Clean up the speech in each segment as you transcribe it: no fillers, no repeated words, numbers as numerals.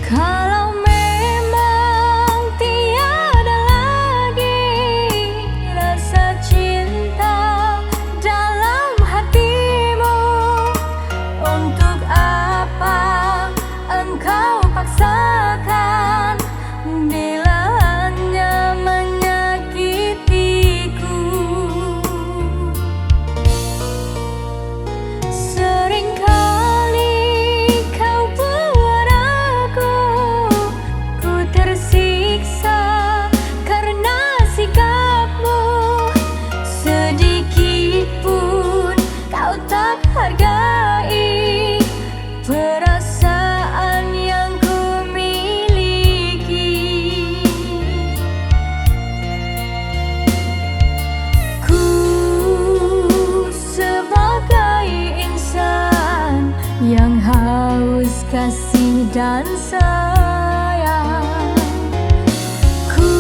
Kalau memang tiada lagi rasa cinta dalam hatimu, untuk apa engkau paksakan bila hanya menyakitiku? Seringkali kau buat aku tersiksa karena sikapmu. Sedikit pun kau tak hargai perasaan yang ku miliki. Ku sebagai insan yang haus kasih dan sayang, ku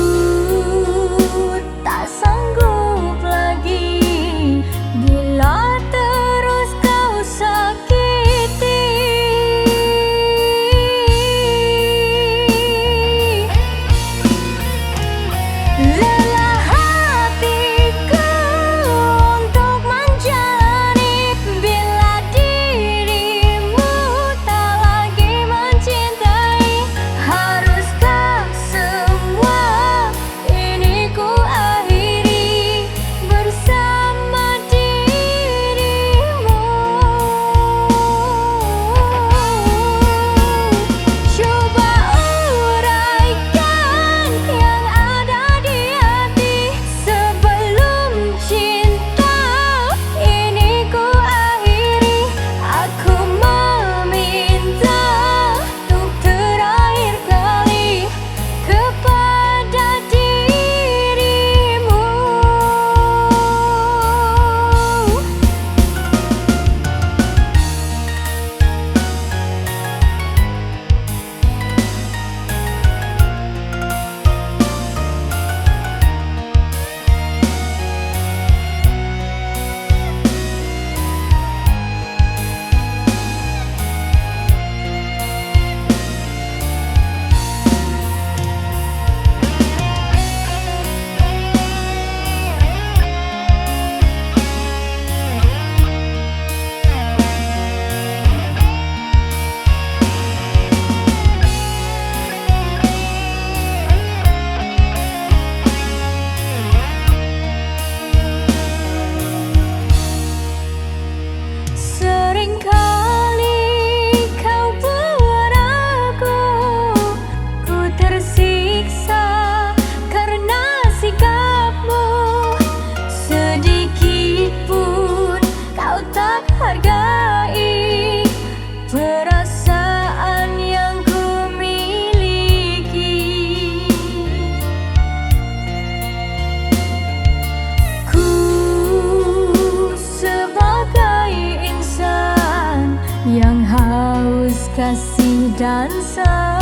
tak sanggup lagi bila terus kau sakiti. Lelah hatiku untuk menjalani bila dirimu tak lagi mencintai. Haruskah semua ini ku akhiri bersama dirimu? Coba uraikan yang ada di hati sebelum cinta ini ku akhiri. Aku meminta untuk terakhir kali kepada dirimu. Seringkali kau buat aku tersiksa karena sikapmu. Sedikit pun kau tak hargai perasaan yang ku miliki. Ku sebagai insan yang haus kasih dan sayang,